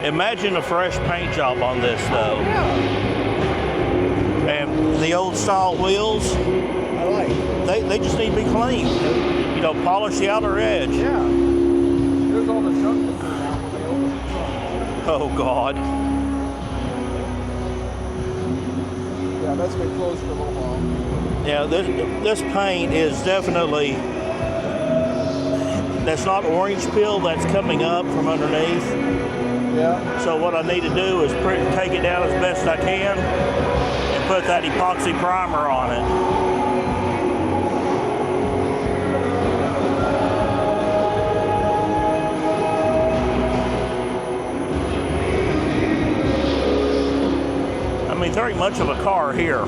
Imagine a fresh paint job on this though. Yeah, And the old style wheels, I like. they just need to be cleaned. You know, polish the outer edge. Yeah. There's all the junk that's out when they open the trunk. Oh God. Yeah, that's been closed for a little while. Yeah, this paint is definitely, that's not orange peel, that's coming up from underneath. Yeah. So what I need to do is take it down as best I can and put that epoxy primer on it. I mean, there ain't much of a car here.